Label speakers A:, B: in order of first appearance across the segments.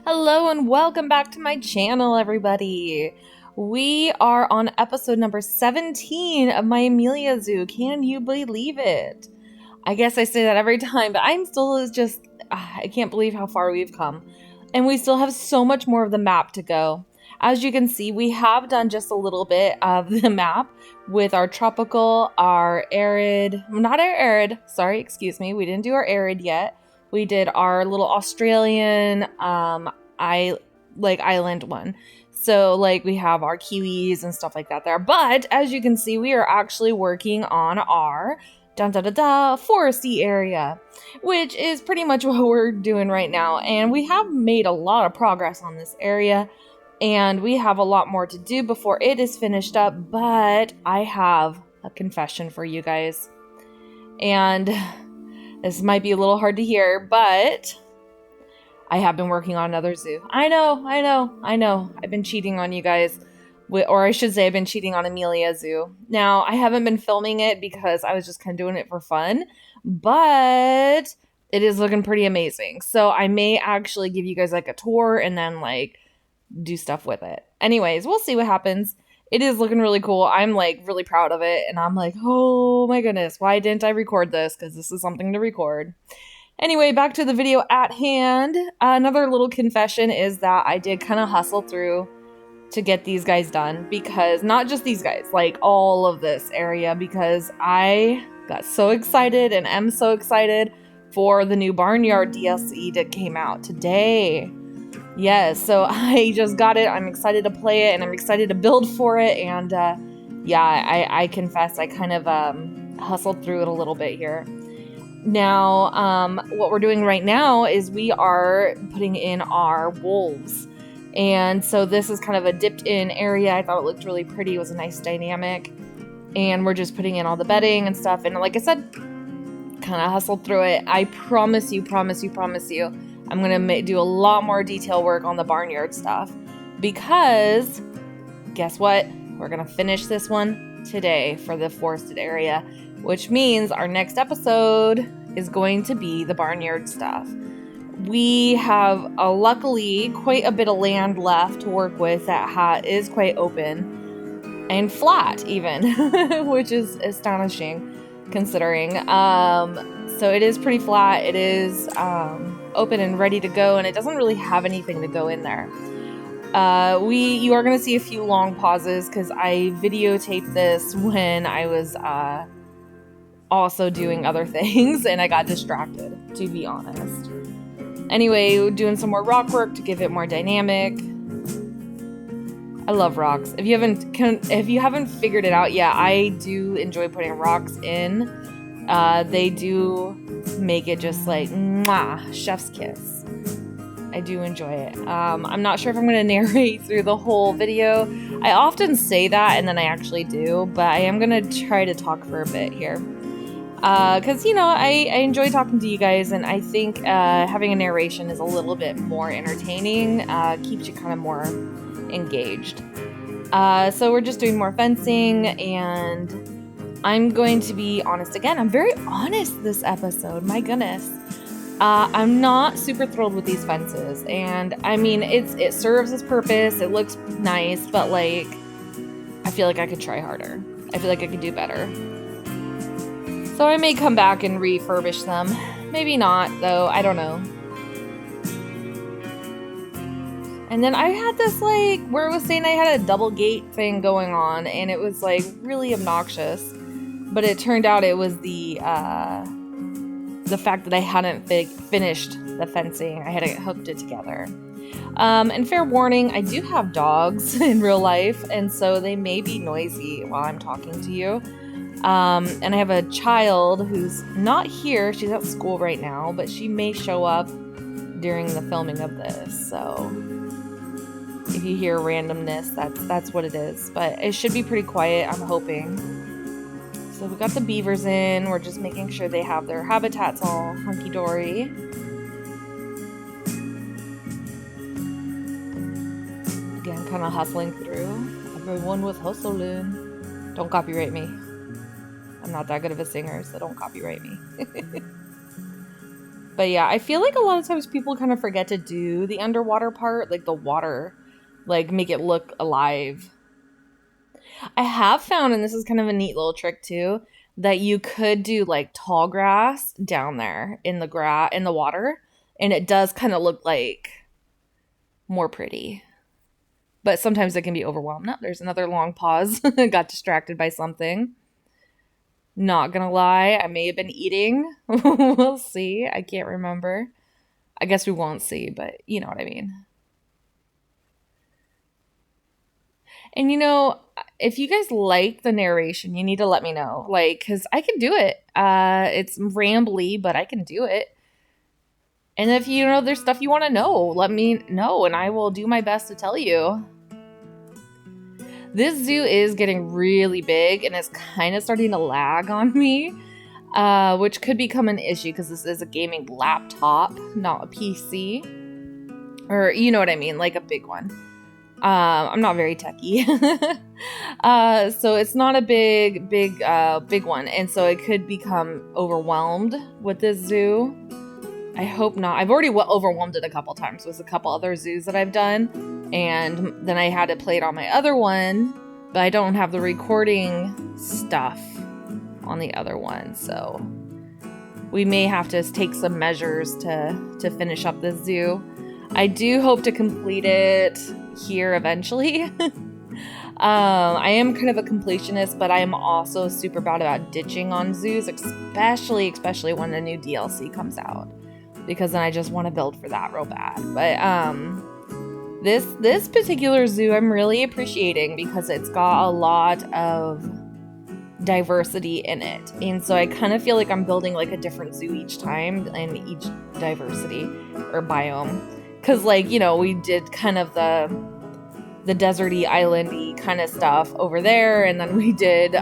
A: Hello and welcome back to my channel, everybody. We are on episode number 17 of my Emilia Zoo. Can you believe it? I guess I say that every time, but I'm still just, I can't believe how far we've come. And we still have so much more of the map to go. As you can see, we have done just a little bit of the map with our tropical, our arid, not our arid, sorry, excuse me, we didn't do our arid yet. We did our little Australian island one. So like we have our kiwis and stuff like that there. But as you can see, we are actually working on our foresty area, which is pretty much what we're doing right now. And we have made a lot of progress on this area, and we have a lot more to do before it is finished up. But I have a confession for you guys, and this might be a little hard to hear, but I have been working on another zoo. I know. I've been cheating on you guys. Or I should say I've been cheating on Emilia Zoo. Now, I haven't been filming it because I was just kind of doing it for fun. But it is looking pretty amazing. So I may actually give you guys like a tour and then like do stuff with it. Anyways, we'll see what happens. It is looking really cool. I'm like really proud of it. And I'm like, oh my goodness, why didn't I record this? Because this is something to record. Anyway, back to the video at hand. Another little confession is that I did kind of hustle through to get these guys done, because not just these guys, like all of this area, because I got so excited and am so excited for the new Barnyard DLC that came out today. Yes, so I just got it. I'm excited to play it and I'm excited to build for it. And yeah, I confess I kind of hustled through it a little bit here. Now, what we're doing right now is we are putting in our wolves. And so this is kind of a dipped in area. I thought it looked really pretty. It was a nice dynamic. And we're just putting in all the bedding and stuff. And like I said, kind of hustled through it. I promise you, I'm going to do a lot more detail work on the barnyard stuff. Because, guess what? We're going to finish this one today for the forested area. Which means our next episode is going to be the barnyard stuff. We have luckily quite a bit of land left to work with that is quite open and flat even, which is astonishing considering. So it is pretty flat. It is open and ready to go, and it doesn't really have anything to go in there. You are going to see a few long pauses because I videotaped this when I was also doing other things and I got distracted, to be honest. Anyway, doing some more rock work to give it more dynamic. I love rocks. If you haven't figured it out yet, I do enjoy putting rocks in. They do make it just like mwah, chef's kiss. I do enjoy it. I'm not sure if I'm going to narrate through the whole video. I often say that and then I actually do, but I am going to try to talk for a bit here. Because, I enjoy talking to you guys, and I think having a narration is a little bit more entertaining, keeps you kind of more engaged. So we're just doing more fencing, and I'm going to be honest again. I'm very honest this episode, my goodness. I'm not super thrilled with these fences, and I mean, it serves its purpose, it looks nice, but like, I feel like I could try harder. I feel like I could do better. So I may come back and refurbish them. Maybe not, though. I don't know. And then I had this, like, where it was saying I had a double gate thing going on, and it was, like, really obnoxious. But it turned out it was the fact that I hadn't finished the fencing. I hadn't hooked it together. And fair warning, I do have dogs in real life, and so they may be noisy while I'm talking to you. And I have a child who's not here. She's at school right now, but she may show up during the filming of this. So if you hear randomness, that's what it is. But it should be pretty quiet, I'm hoping. So we got the beavers in. We're just making sure they have their habitats all hunky-dory. Again, kind of hustling through. Everyone was hustling. Don't copyright me. I'm not that good of a singer, so don't copyright me. But yeah, I feel like a lot of times people kind of forget to do the underwater part, like the water, like make it look alive. I have found, and this is kind of a neat little trick too, that you could do like tall grass down there in the in the water, and it does kind of look like more pretty. But sometimes it can be overwhelmed. No, there's another long pause. Got distracted by something. Not gonna lie, I may have been eating. We'll see. I can't remember. I guess we won't see, but you know what I mean. And if you guys like the narration, you need to let me know. Like, cause I can do it. It's rambly, but I can do it. And if there's stuff you want to know, let me know and I will do my best to tell you. This zoo is getting really big and it's kind of starting to lag on me, which could become an issue because this is a gaming laptop, not a PC. Or you know what I mean, like a big one. I'm not very techy. So it's not a big one. And so it could become overwhelmed with this zoo. I hope not. I've already overwhelmed it a couple times with a couple other zoos that I've done. And then I had to play it on my other one, but I don't have the recording stuff on the other one. So we may have to take some measures to finish up this zoo. I do hope to complete it here eventually. I am kind of a completionist, but I am also super bad about ditching on zoos, especially when the new DLC comes out, because then I just want to build for that real bad. But this particular zoo I'm really appreciating because it's got a lot of diversity in it, and so I kind of feel like I'm building like a different zoo each time in each diversity or biome. Because, we did kind of the deserty, islandy kind of stuff over there, and then we did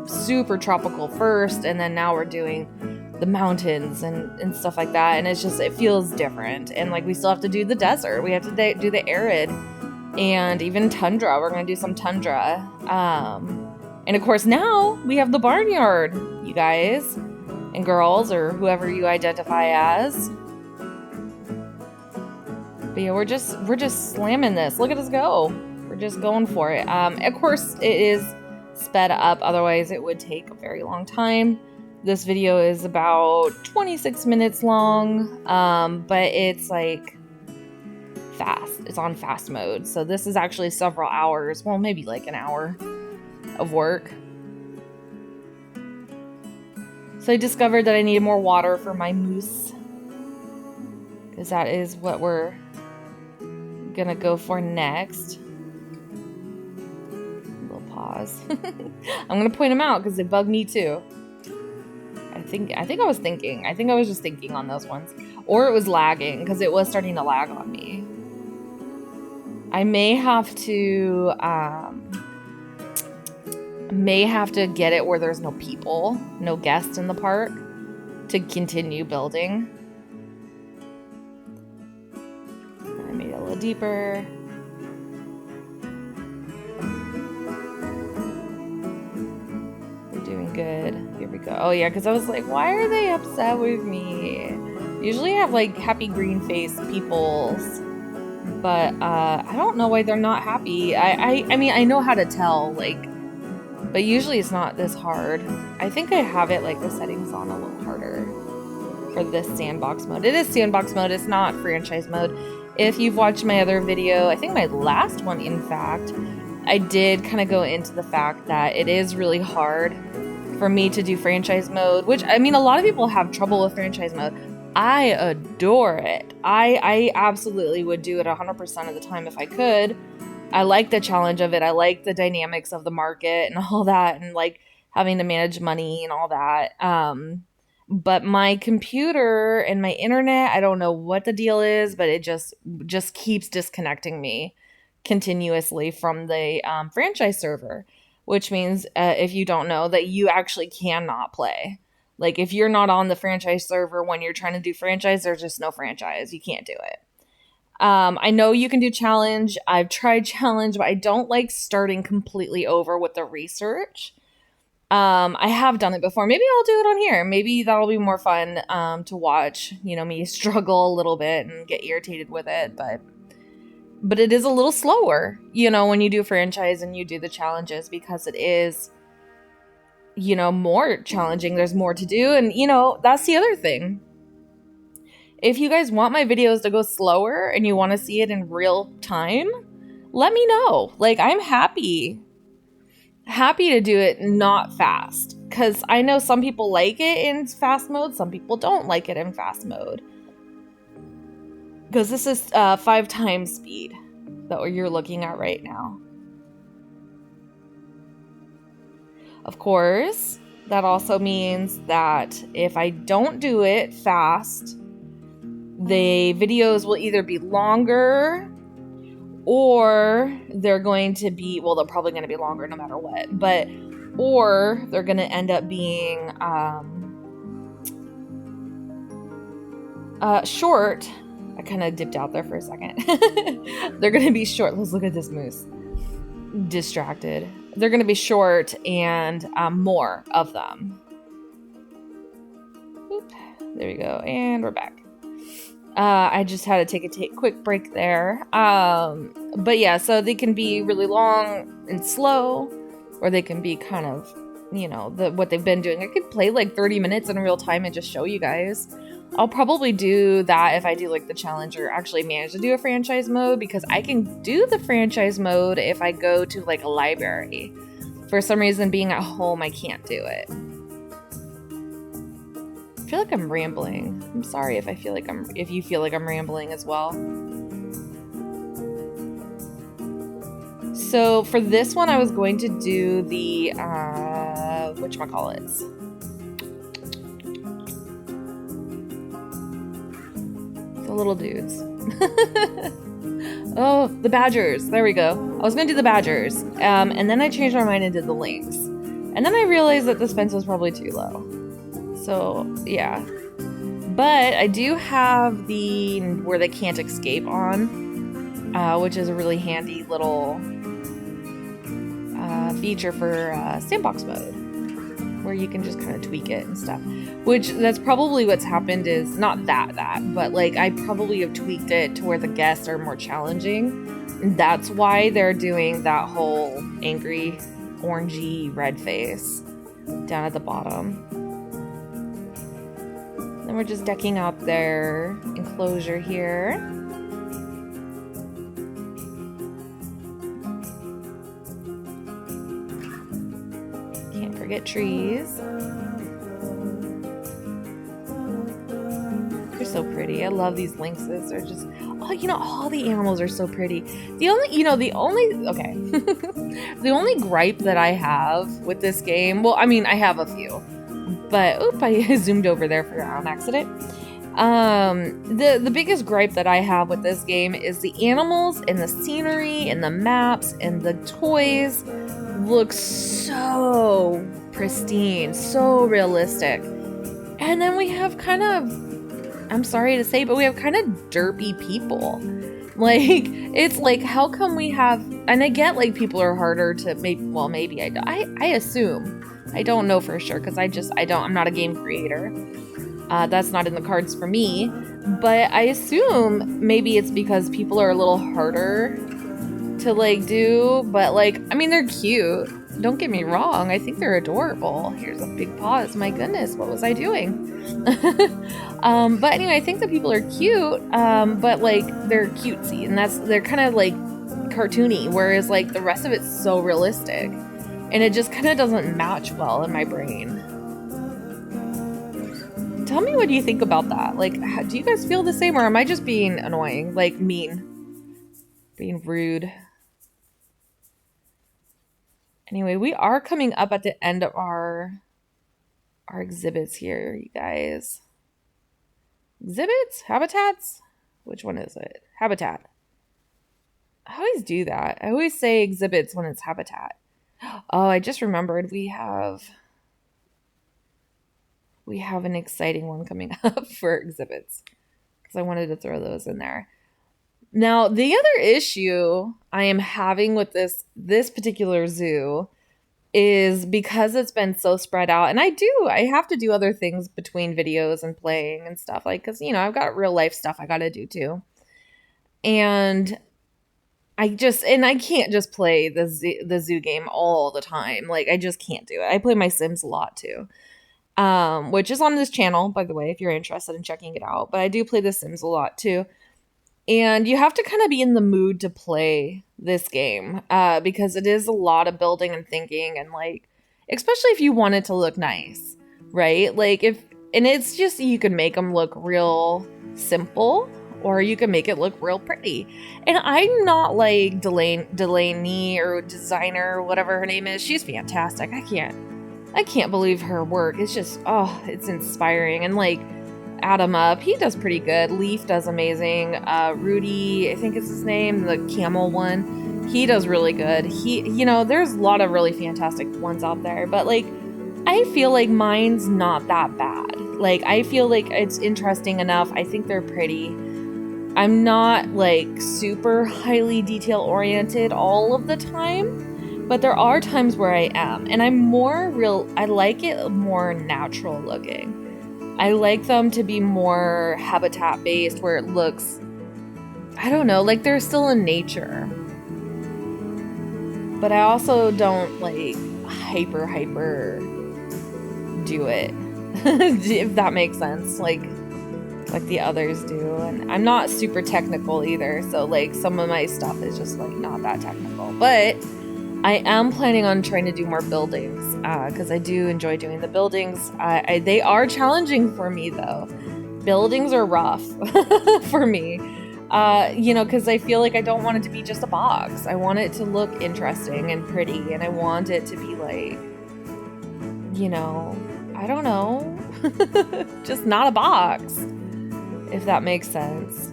A: super tropical first, and then now we're doing the mountains and stuff like that, and it feels different. And, we still have to do the desert. We have to do the arid, and even tundra. We're going to do some tundra. And, of course, now we have the barnyard, you guys and girls, or whoever you identify as. But yeah, we're just slamming this. Look at us go. We're just going for it. Of course, it is sped up. Otherwise, it would take a very long time. This video is about 26 minutes long, but it's fast. It's on fast mode. So this is actually several hours. Well, maybe an hour of work. So I discovered that I needed more water for my moose, because that is what we're gonna go for next. A little pause. I'm gonna point them out because they bug me too. I think I was thinking. I think I was just thinking on those ones, or it was lagging because it was starting to lag on me. I may have to get it where there's no people, no guests in the park, to continue building. Deeper. We're doing good. Here we go. Oh yeah, because I was like, why are they upset with me? Usually I have happy green face peoples, but I don't know why they're not happy. I mean, I know how to tell, but usually it's not this hard. I think I have it the settings on a little harder for this sandbox mode. It is sandbox mode. It's not franchise mode. If you've watched my other video, I think my last one, in fact, I did kind of go into the fact that it is really hard for me to do franchise mode, which, I mean, a lot of people have trouble with franchise mode. I adore it. I absolutely would do it 100% of the time if I could. I like the challenge of it. I like the dynamics of the market and all that, and having to manage money and all that. But my computer and my internet, I don't know what the deal is, but it just keeps disconnecting me continuously from the franchise server, which means if you don't know, that you actually cannot play. If you're not on the franchise server when you're trying to do franchise, there's just no franchise. You can't do it. I know you can do challenge. I've tried challenge, but I don't like starting completely over with the research. I have done it before. Maybe I'll do it on here. Maybe that'll be more fun to watch, me struggle a little bit and get irritated with it, but it is a little slower, when you do franchise and you do the challenges, because it is, more challenging. There's more to do, and that's the other thing. If you guys want my videos to go slower and you want to see it in real time, let me know. Like, I'm happy to do it not fast, because I know some people like it in fast mode, some people don't like it in fast mode, because this is 5 times speed that you're looking at right now. Of course, that also means that if I don't do it fast, the videos will either be longer, or they're going to be, well, they're probably going to be longer no matter what, or they're going to end up being short. I kind of dipped out there for a second. They're going to be short. Let's look at this moose. Distracted. They're going to be short and more of them. Oop, there we go. And we're back. I just had to take a quick break there. But yeah, so they can be really long and slow, or they can be kind of, what they've been doing. I could play like 30 minutes in real time and just show you guys. I'll probably do that if I do like the challenge or actually manage to do a franchise mode, because I can do the franchise mode if I go to like a library. For some reason, being at home, I can't do it. I feel like I'm rambling. I'm sorry if you feel like I'm rambling as well. So for this one, I was going to do the whatchamacallits. The little dudes. Oh, the badgers. There we go. I was gonna do the badgers. And then I changed my mind and did the lynx. And then I realized that this fence was probably too low. So, yeah. But I do have the where they can't escape on, which is a really handy little feature for sandbox mode, where you can just kind of tweak it and stuff. Which, that's probably what's happened is, not that, but like I probably have tweaked it to where the guests are more challenging. And that's why they're doing that whole angry, orangey red face down at the bottom. Then we're just decking out their enclosure here. Can't forget trees. They're so pretty. I love these lynxes. They're just, all the animals are so pretty. The only gripe that I have with this game, well, I mean, I have a few. But, I zoomed over there on accident. The biggest gripe that I have with this game is the animals and the scenery and the maps and the toys look so pristine, so realistic. And then we have kind of, I'm sorry to say, but we have kind of derpy people. Like, it's like, how come we have, and I get like people are harder to maybe I assume. I don't know for sure, because I'm not a game creator. That's not in the cards for me. But I assume maybe it's because people are a little harder to like do. But like, I mean, they're cute. Don't get me wrong. I think they're adorable. Here's a big pause. My goodness, what was I doing? But anyway, I think the people are cute. But like, they're cutesy, and they're kind of like cartoony. Whereas like the rest of it's so realistic. And it just kind of doesn't match well in my brain. Tell me what you think about that. Like, do you guys feel the same, or am I just being annoying? Like, mean? Being rude? Anyway, we are coming up at the end of our exhibits here, you guys. Exhibits? Habitats? Which one is it? Habitat. I always do that. I always say exhibits when it's habitat. Oh, I just remembered we have an exciting one coming up for exhibits, because I wanted to throw those in there. Now, the other issue I am having with this particular zoo is because it's been so spread out. And I have to do other things between videos and playing and stuff, like, because, I've got real life stuff I got to do too. And I can't just play the zoo game all the time. Like, I just can't do it. I play my Sims a lot too. Which is on this channel, by the way, if you're interested in checking it out. But I do play The Sims a lot too. And you have to kind of be in the mood to play this game, because it is a lot of building and thinking, and like, especially if you want it to look nice, right? Like, and it's just, you can make them look real simple, or you can make it look real pretty. And I'm not like Delaney or designer or whatever her name is. She's fantastic. I can't believe her work. It's just, it's inspiring. And like, Adam Up, he does pretty good. Leaf does amazing. Rudy, I think is his name, the camel one, he does really good. There's a lot of really fantastic ones out there, but like, I feel like mine's not that bad. Like, I feel like it's interesting enough. I think they're pretty. I'm not like super highly detail oriented all of the time, but there are times where I am, and I like it more natural looking. I like them to be more habitat based, where it looks, I don't know, like they're still in nature. But I also don't like hyper do it, if that makes sense, like the others do. And I'm not super technical either, so like some of my stuff is just like not that technical. But I am planning on trying to do more buildings, because I do enjoy doing the buildings. They are challenging for me, though. Buildings are rough for me, because I feel like I don't want it to be just a box. I want it to look interesting and pretty, and I want it to be like, I don't know, just not a box, if that makes sense.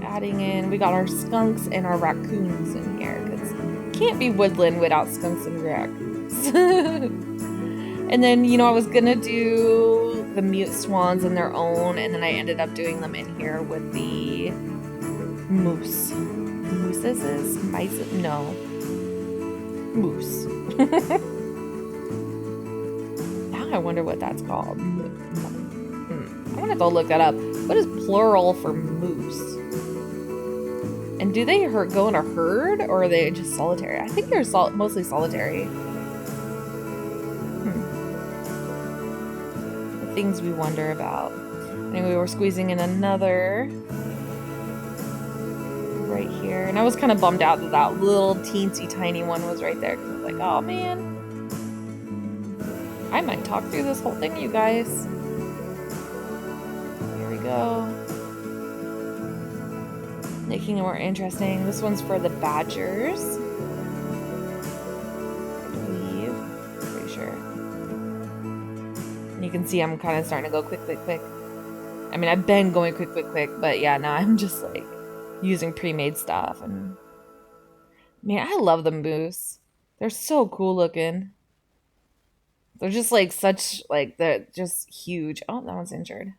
A: Adding in, we got our skunks and our raccoons in here, because can't be woodland without skunks and raccoons. And then, I was gonna do the mute swans on their own, and then I ended up doing them in here with the moose. Moose. Now I wonder what that's called. I want to go look that up. What is plural for moose? And do they go in a herd, or are they just solitary? I think they're mostly solitary. The things we wonder about. Anyway, we're squeezing in another right here. And I was kind of bummed out that little teensy tiny one was right there, because I was like, oh man. I might talk through this whole thing, you guys. Here we go. Making it more interesting. This one's for the badgers, I believe. Pretty sure. And you can see I'm kind of starting to go quick. I mean, I've been going quick, but yeah, now I'm just like using pre-made stuff. And man, I love the moose. They're so cool looking. They're just like they're just huge. Oh, that one's injured.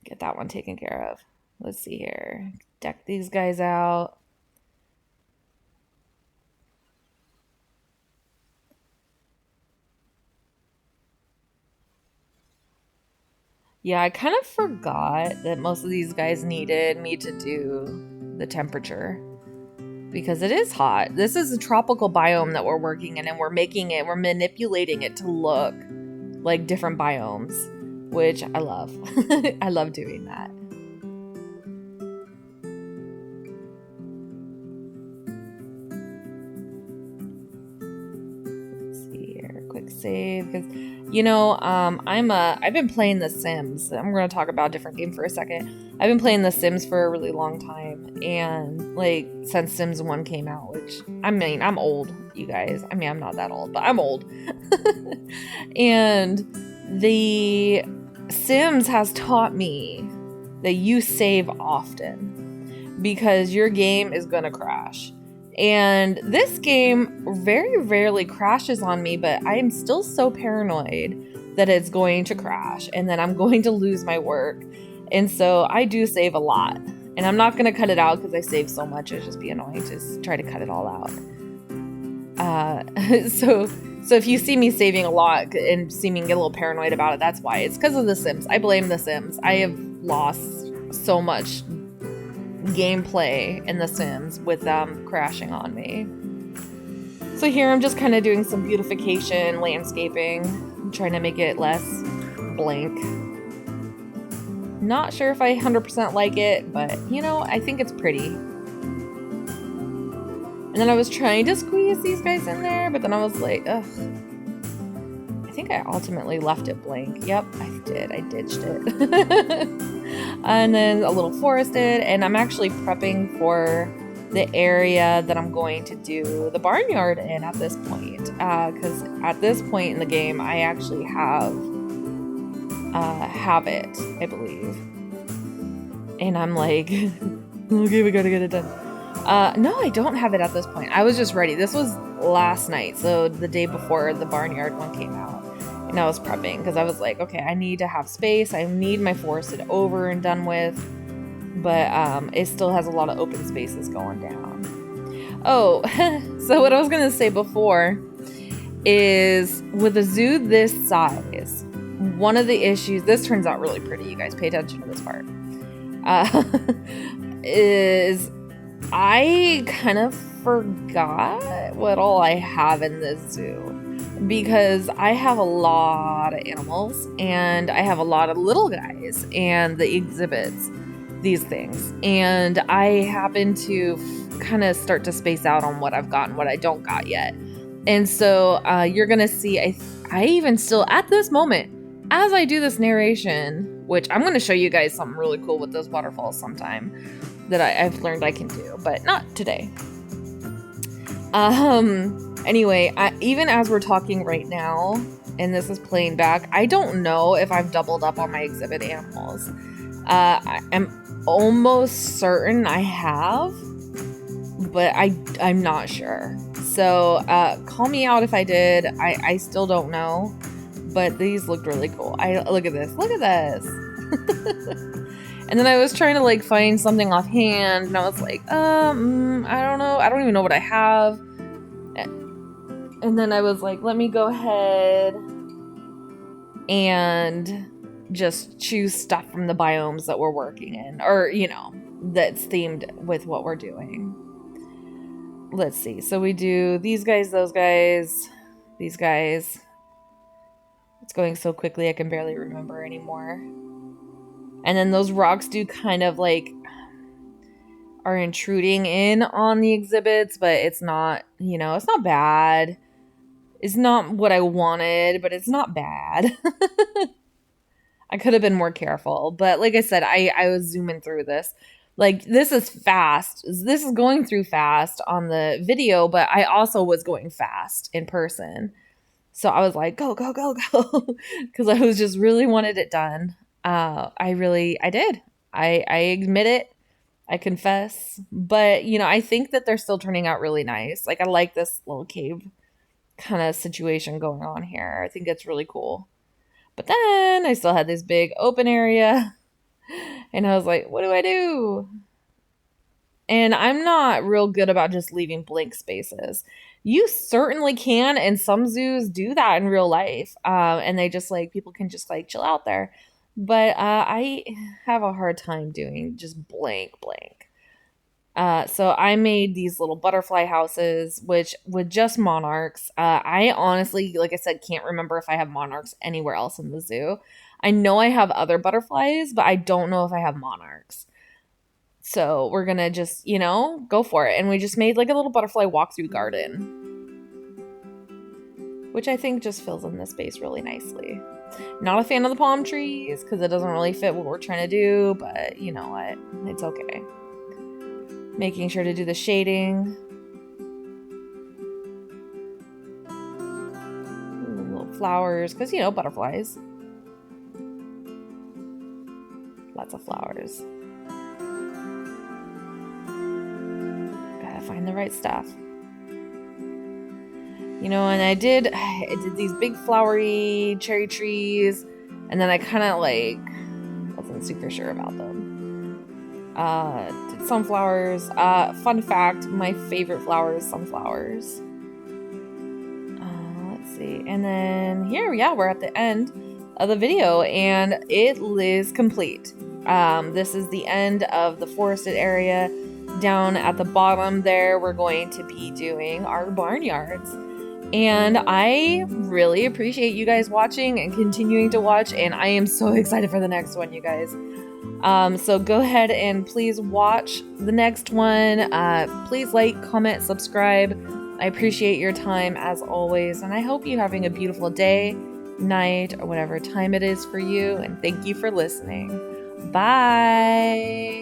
A: Get that one taken care of. Let's see here. Deck these guys out. Yeah, I kind of forgot that most of these guys needed me to do the temperature, because it is hot. This is a tropical biome that we're working in, and we're manipulating it to look like different biomes, which I love. I love doing that. Save, because I've been playing The Sims. I'm going to talk about a different game for a second. I've been playing The Sims for a really long time, and like since Sims 1 came out, which I'm old, you guys. I mean, I'm not that old, but I'm old. And the Sims has taught me that you save often, because your game is going to crash. And this game very rarely crashes on me, but I am still so paranoid that it's going to crash and that I'm going to lose my work. And so I do save a lot. And I'm not going to cut it out because I save so much. It'd just be annoying to just try to cut it all out. So if you see me saving a lot and see me get a little paranoid about it, that's why. It's because of The Sims. I blame The Sims. I have lost so much gameplay in The Sims with them crashing on me. So here I'm just kind of doing some beautification, landscaping. I'm trying to make it less blank. Not sure if I 100% like it, but you know, I think it's pretty. And then I was trying to squeeze these guys in there, but then I was like, ugh. I think I ultimately left it blank. Yep, I did. I ditched it. And then a little forested, and I'm actually prepping for the area that I'm going to do the barnyard in at this point. Because at this point in the game, I actually have it, I believe. And I'm like, okay, we gotta get it done. No, I don't have it at this point. I was just ready. This was last night, so the day before the barnyard one came out. And I was prepping because I was like, okay, I need to have space. I need my forested over and done with. But it still has a lot of open spaces going down. Oh, so what I was going to say before is with a zoo this size, one of the issues, this turns out really pretty, you guys pay attention to this part, is I kind of forgot what all I have in this zoo. Because I have a lot of animals and I have a lot of little guys and the exhibits, these things. And I happen to kind of start to space out on what I've got and what I don't got yet. And so you're going to see, I even still at this moment, as I do this narration, which I'm going to show you guys something really cool with those waterfalls sometime that I've learned I can do, but not today. Anyway, even as we're talking right now, and this is playing back, I don't know if I've doubled up on my exhibit animals. I'm almost certain I have, but I'm not sure. So, call me out if I did. I still don't know, but these looked really cool. Look at this. Look at this. And then I was trying to like find something offhand, and I was like, I don't know. I don't even know what I have. And then I was like, let me go ahead and just choose stuff from the biomes that we're working in, or, you know, that's themed with what we're doing. Let's see. So we do these guys, those guys, these guys. It's going so quickly I can barely remember anymore. And then those rocks do kind of like are intruding in on the exhibits, but it's not, you know, it's not bad. It's not what I wanted, but it's not bad. I could have been more careful, but like I said, I was zooming through this. Like, this is fast. This is going through fast on the video, but I also was going fast in person. So I was like, go, go, go, go. Because I was just really wanted it done. I did. I admit it. I confess. But, you know, I think that they're still turning out really nice. Like, I like this little cave kind of situation going on here. I think it's really cool. But then I still had this big open area. And I was like, what do I do? And I'm not real good about just leaving blank spaces. You certainly can, and some zoos do that in real life. And they just like, people can just like chill out there. But I have a hard time doing just blank. So I made these little butterfly houses, which with just monarchs. I honestly, like I said, can't remember if I have monarchs anywhere else in the zoo. I know I have other butterflies, but I don't know if I have monarchs. So we're going to just, you know, go for it. And we just made like a little butterfly walkthrough garden, which I think just fills in the space really nicely. Not a fan of the palm trees because it doesn't really fit what we're trying to do, but you know what? It's okay. Making sure to do the shading. Little flowers, because, you know, butterflies. Lots of flowers. Gotta find the right stuff. You know, and I did these big flowery cherry trees, and then I kind of like wasn't super sure about them. sunflowers. Fun fact, my favorite flower is sunflowers. Let's see. And then here, yeah, we're at the end of the video and it is complete. This is the end of the forested area. Down at the bottom there, we're going to be doing our barnyards. And I really appreciate you guys watching and continuing to watch, and I am so excited for the next one, you guys. So go ahead and please watch the next one. Please like, comment, subscribe. I appreciate your time as always, and I hope you're having a beautiful day, night, or whatever time it is for you, and thank you for listening. Bye!